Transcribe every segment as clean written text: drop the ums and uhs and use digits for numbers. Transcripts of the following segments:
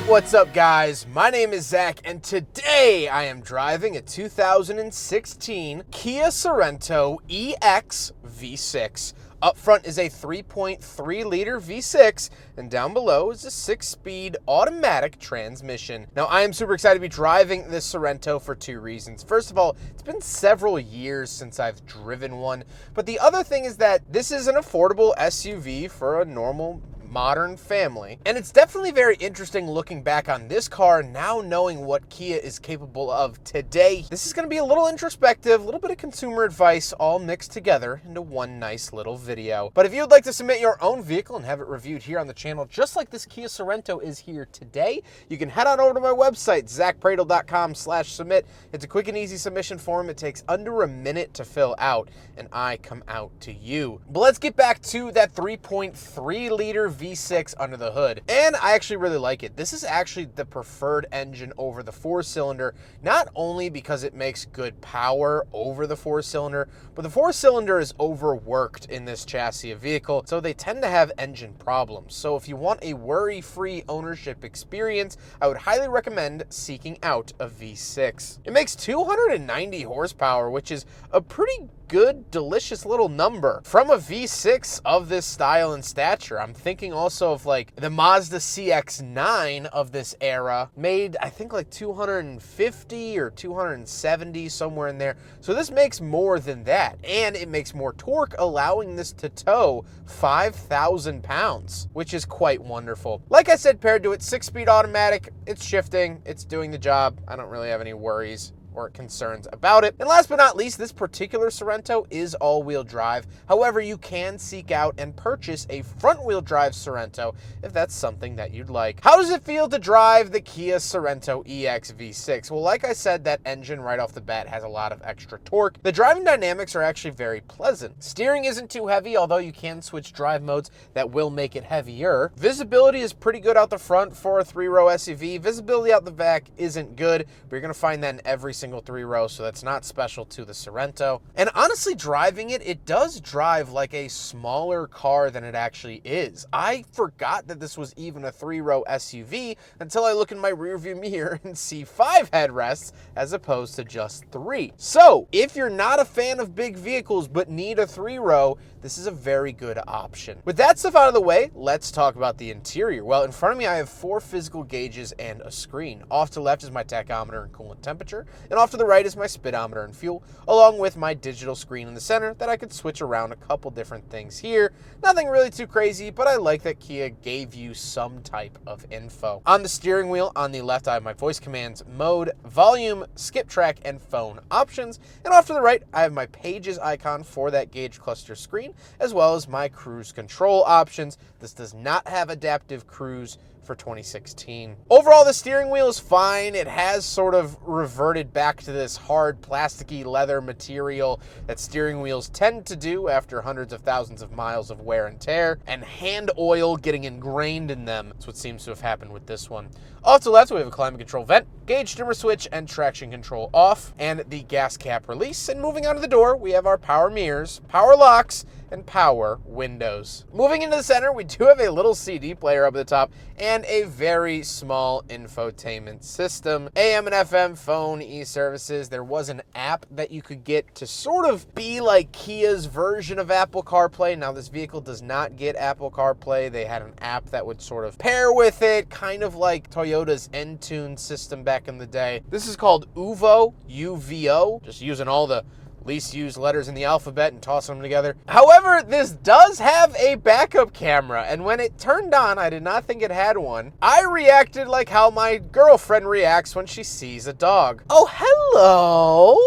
What's up, guys? My name is Zach, and today I am driving a 2016 Kia Sorento EX V6. Up front is a 3.3-liter V6, and down below is a 6-speed automatic transmission. Now, I am super excited to be driving this Sorento for two reasons. First of all, it's been several years since I've driven one, but the other thing is that this is an affordable SUV for a normal modern family. And it's definitely very interesting looking back on this car now, knowing what Kia is capable of today. This is going to be a little introspective, a little bit of consumer advice all mixed together into one nice little video. But if you'd like to submit your own vehicle and have it reviewed here on the channel, just like this Kia Sorento is here today, you can head on over to my website, zackpradel.com/submit. It's a quick and easy submission form. It takes under a minute to fill out, and I come out to you. But let's get back to that 3.3-liter V6 under the hood. And I actually really like it. This is actually the preferred engine over the 4-cylinder, not only because it makes good power over the 4-cylinder, but the 4-cylinder is overworked in this chassis of vehicle, so they tend to have engine problems. So if you want a worry-free ownership experience, I would highly recommend seeking out a V6. It makes 290 horsepower, which is a pretty good, delicious little number from a V6 of this style and stature. I'm thinking also of like the Mazda CX-9 of this era, made I think like 250 or 270, somewhere in there. So this makes more than that, and it makes more torque, allowing this to tow 5,000 pounds, which is quite wonderful. Like I said, paired to it, 6-speed automatic, it's shifting, it's doing the job. I don't really have any worries or concerns about it. And last but not least, this particular Sorento is all-wheel drive. However, you can seek out and purchase a front-wheel drive Sorento if that's something that you'd like. How does it feel to drive the Kia Sorento EX V6? Well, like I said, that engine right off the bat has a lot of extra torque. The driving dynamics are actually very pleasant. Steering isn't too heavy, although you can switch drive modes that will make it heavier. Visibility is pretty good out the front for a 3-row SUV. Visibility out the back isn't good, but you're gonna find that in every single 3-row, so that's not special to the Sorento. And honestly, driving it, it does drive like a smaller car than it actually is. I forgot that this was even a 3-row SUV until I look in my rearview mirror and see 5 headrests as opposed to just 3. So if you're not a fan of big vehicles but need a 3-row, this is a very good option. With that stuff out of the way, let's talk about the interior. Well, in front of me, I have 4 physical gauges and a screen. Off to the left is my tachometer and coolant temperature, and off to the right is my speedometer and fuel, along with my digital screen in the center that I could switch around a couple different things here. Nothing really too crazy, but I like that Kia gave you some type of info. On the steering wheel, on the left, I have my voice commands, mode, volume, skip track, and phone options. And off to the right, I have my pages icon for that gauge cluster screen, as well as my cruise control options. This does not have adaptive cruise for 2016. Overall, the steering wheel is fine. It has sort of reverted back to this hard plasticky leather material that steering wheels tend to do after hundreds of thousands of miles of wear and tear and hand oil getting ingrained in them. That's what seems to have happened with this one. Off to the left, we have a climate control vent, gauge dimmer switch, and traction control off, and the gas cap release. And moving on to the door, we have our power mirrors, power locks, and power windows. Moving into the center, we do have a little CD player up at the top and a very small infotainment system. AM and FM, phone, e-services. There was an app that you could get to sort of be like Kia's version of Apple CarPlay. Now, this vehicle does not get Apple CarPlay. They had an app that would sort of pair with it, kind of like Toyota's Entune system back in the day. This is called UVO, UVO, just using all the least used letters in the alphabet and tossing them together. However, this does have a backup camera, and when it turned on, I did not think it had one. I reacted like how my girlfriend reacts when she sees a dog. Oh, hello!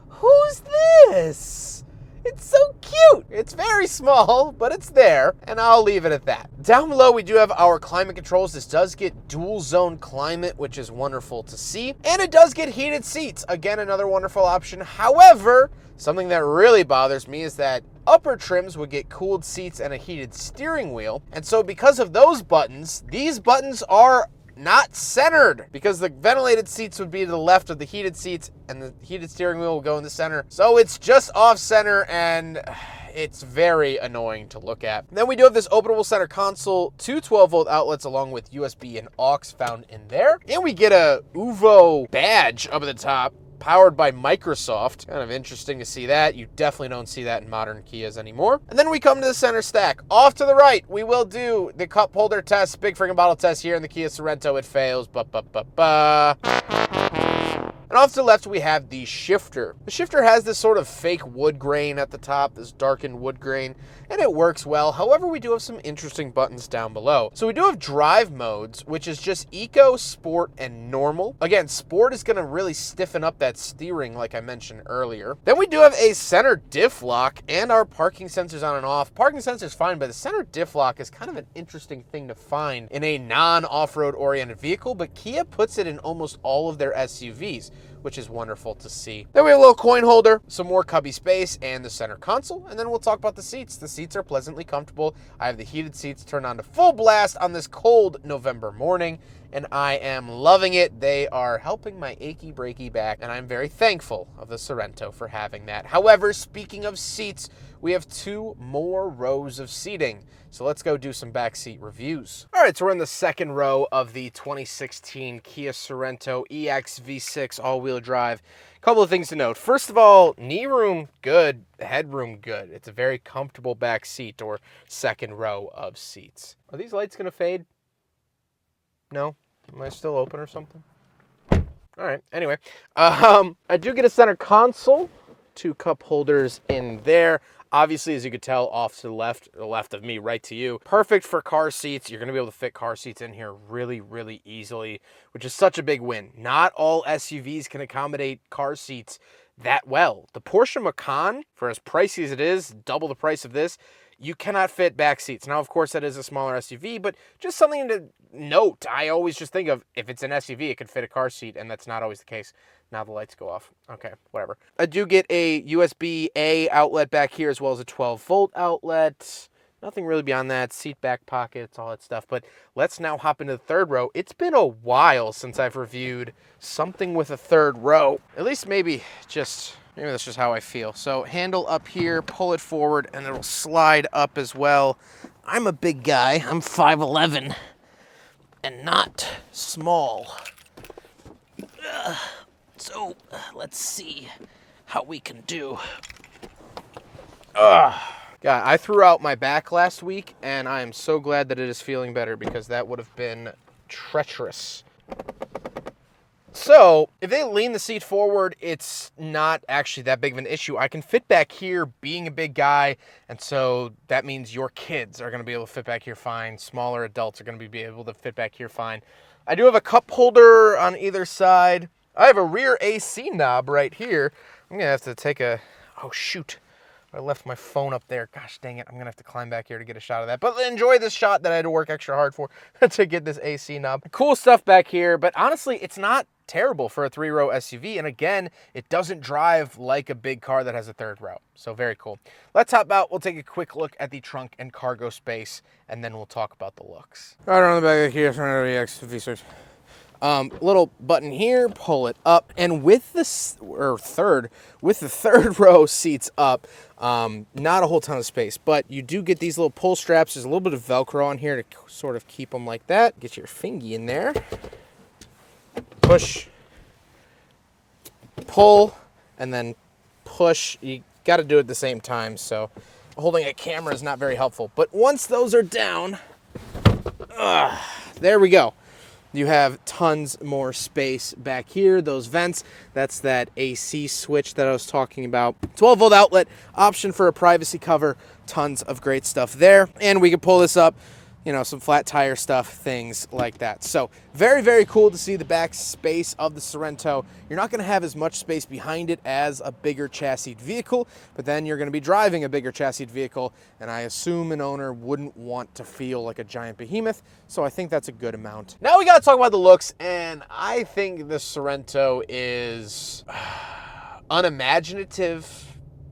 Who's this? It's so cute. It's very small, but it's there, and I'll leave it at that. Down below, we do have our climate controls. This does get dual zone climate, which is wonderful to see, and it does get heated seats. Again, another wonderful option. However, something that really bothers me is that upper trims would get cooled seats and a heated steering wheel, and so because of those buttons, these buttons are not centered, because the ventilated seats would be to the left of the heated seats and the heated steering wheel will go in the center. So it's just off center, and It's very annoying to look at. Then we do have this openable center console, two 12-volt outlets along with USB and aux found in there. And we get a UVO badge up at the top, powered by Microsoft. Kind of interesting to see that. You definitely don't see that in modern Kias anymore. And then we come to the center stack. Off to the right, we will do the cup holder test, big freaking bottle test here in the Kia Sorento. It fails. And off to the left, we have the shifter. The shifter has this sort of fake wood grain at the top, this darkened wood grain, and it works well. However, we do have some interesting buttons down below. So we do have drive modes, which is just eco, sport, and normal. Again, sport is gonna really stiffen up that steering like I mentioned earlier. Then we do have a center diff lock and our parking sensors on and off. Parking sensors fine, but the center diff lock is kind of an interesting thing to find in a non-off-road oriented vehicle, but Kia puts it in almost all of their SUVs, which is wonderful to see. Then we have a little coin holder, some more cubby space, and the center console, and then we'll talk about the seats. The seats are pleasantly comfortable. I have the heated seats turned on to full blast on this cold November morning, and I am loving it. They are helping my achy breaky back, and I'm very thankful of the Sorento for having that. However, speaking of seats, we have 2 more rows of seating. So let's go do some backseat reviews. All right, so we're in the second row of the 2016 Kia Sorento EX V6 all-wheel drive. Couple of things to note. First of all, knee room, good. Headroom, good. It's a very comfortable back seat or second row of seats. Are these lights gonna fade? No? Am I still open or something? All right, anyway. I do get a center console, 2 cup holders in there. Obviously, as you could tell, off to the left of me, right to you. Perfect for car seats. You're going to be able to fit car seats in here really, really easily, which is such a big win. Not all SUVs can accommodate car seats that well. The Porsche Macan, for as pricey as it is, double the price of this, you cannot fit back seats. Now, of course, that is a smaller SUV, but just something to note. I always just think of, if it's an SUV, it could fit a car seat, and that's not always the case. Now the lights go off. Okay, whatever. I do get a USB-A outlet back here, as well as a 12-volt outlet. Nothing really beyond that. Seat back pockets, all that stuff. But let's now hop into the third row. It's been a while since I've reviewed something with a third row. At least maybe that's just how I feel. So handle up here, pull it forward, and it'll slide up as well. I'm a big guy. I'm 5'11", and not small. So let's see how we can do. God, I threw out my back last week, and I am so glad that it is feeling better, because that would have been treacherous. So, if they lean the seat forward, it's not actually that big of an issue. I can fit back here being a big guy, and so that means your kids are going to be able to fit back here fine. Smaller adults are going to be able to fit back here fine. I do have a cup holder on either side. I have a rear AC knob right here. I'm going to have to take a... Oh, shoot. I left my phone up there. Gosh dang it. I'm going to have to climb back here to get a shot of that. But enjoy this shot that I had to work extra hard for to get this AC knob. Cool stuff back here, but honestly, it's not terrible for a 3-row SUV. And again, it doesn't drive like a big car that has a third row. So very cool. Let's hop out. We'll take a quick look at the trunk and cargo space, and then we'll talk about the looks. Right on the back of here, Sorento EX V6. Little button here, pull it up, and with the third row seats up, not a whole ton of space, but you do get these little pull straps. There's a little bit of Velcro on here to sort of keep them like that. Get your fingy in there, push, pull, and then push. You got to do it at the same time, so holding a camera is not very helpful. But once those are down, there we go. You have tons more space back here. Those vents, that's that AC switch that I was talking about. 12-volt outlet, option for a privacy cover, tons of great stuff there. And we can pull this up, you know, some flat tire stuff, things like that. So very, very cool to see the back space of the Sorento. You're not going to have as much space behind it as a bigger chassis vehicle, but then you're going to be driving a bigger chassis vehicle, and I assume an owner wouldn't want to feel like a giant behemoth, so I think that's a good amount. Now we got to talk about the looks, and I think the Sorento is unimaginative,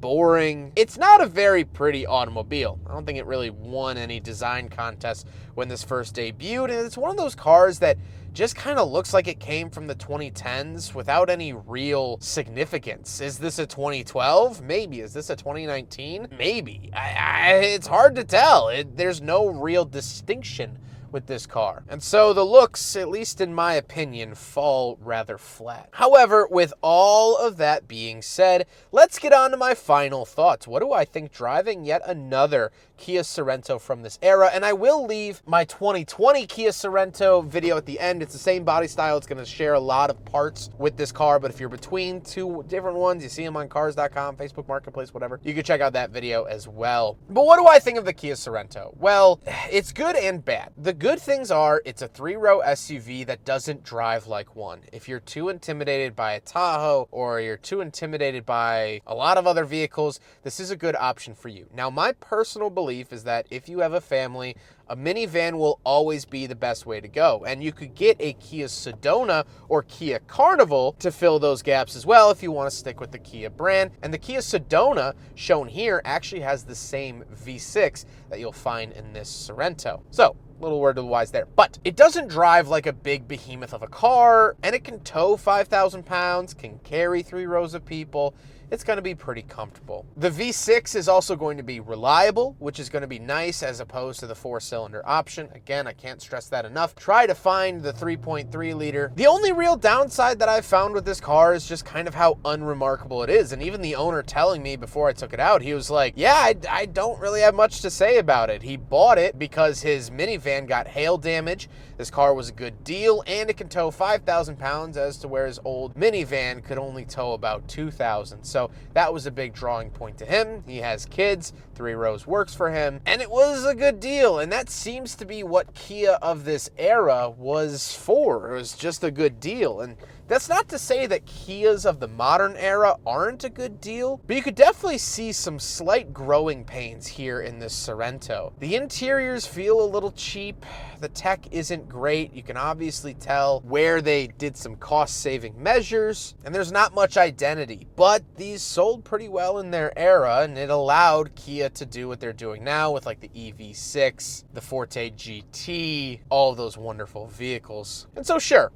boring. It's not a very pretty automobile. I don't think it really won any design contests when this first debuted, and it's one of those cars that just kind of looks like it came from the 2010s without any real significance. Is this a 2012? Maybe. Is this a 2019? Maybe. It's hard to tell. There's no real distinction with this car. And so the looks, at least in my opinion, fall rather flat. However, with all of that being said, let's get on to my final thoughts. What do I think driving yet another Kia Sorento from this era? And I will leave my 2020 Kia Sorento video at the end. It's the same body style. It's going to share a lot of parts with this car, but if you're between two different ones, you see them on cars.com, Facebook Marketplace, whatever, you can check out that video as well. But what do I think of the Kia Sorento? Well, it's good and bad. The good things are it's a 3-row SUV that doesn't drive like one. If you're too intimidated by a Tahoe or you're too intimidated by a lot of other vehicles, this is a good option for you. Now, my personal belief is that if you have a family, a minivan will always be the best way to go. And you could get a Kia Sedona or Kia Carnival to fill those gaps as well if you want to stick with the Kia brand. And the Kia Sedona shown here actually has the same V6 that you'll find in this Sorento. So, little word to the wise there. But it doesn't drive like a big behemoth of a car, and it can tow 5,000 pounds, can carry 3 rows of people. It's going to be pretty comfortable. The V6 is also going to be reliable, which is going to be nice as opposed to the 4-cylinder option. Again, I can't stress that enough. Try to find the 3.3 liter. The only real downside that I've found with this car is just kind of how unremarkable it is. And even the owner telling me before I took it out, he was like, yeah, I don't really have much to say about it. He bought it because his minivan got hail damage. This car was a good deal, and it can tow 5,000 pounds as to where his old minivan could only tow about 2,000. So that was a big drawing point to him. He has kids, 3 rows works for him, and it was a good deal. And that seems to be what Kia of this era was for. It was just a good deal. And that's not to say that Kias of the modern era aren't a good deal, but you could definitely see some slight growing pains here in this Sorento. The interiors feel a little cheap. The tech isn't great. You can obviously tell where they did some cost-saving measures, and there's not much identity, but these sold pretty well in their era, and it allowed Kia to do what they're doing now with like the EV6, the Forte GT, all of those wonderful vehicles. And so sure,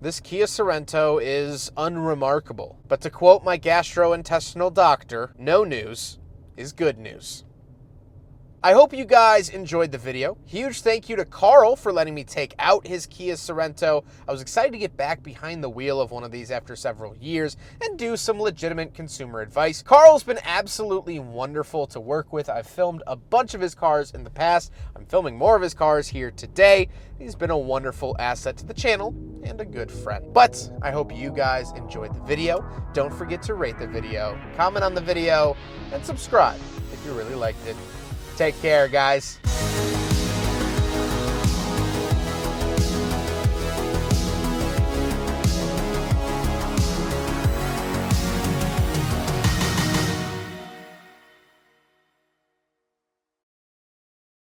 this Kia Sorento is unremarkable. But to quote my gastrointestinal doctor, no news is good news. I hope you guys enjoyed the video. Huge thank you to Carl for letting me take out his Kia Sorento. I was excited to get back behind the wheel of one of these after several years and do some legitimate consumer advice. Carl's been absolutely wonderful to work with. I've filmed a bunch of his cars in the past. I'm filming more of his cars here today. He's been a wonderful asset to the channel and a good friend. But I hope you guys enjoyed the video. Don't forget to rate the video, comment on the video, and subscribe if you really liked it. Take care, guys.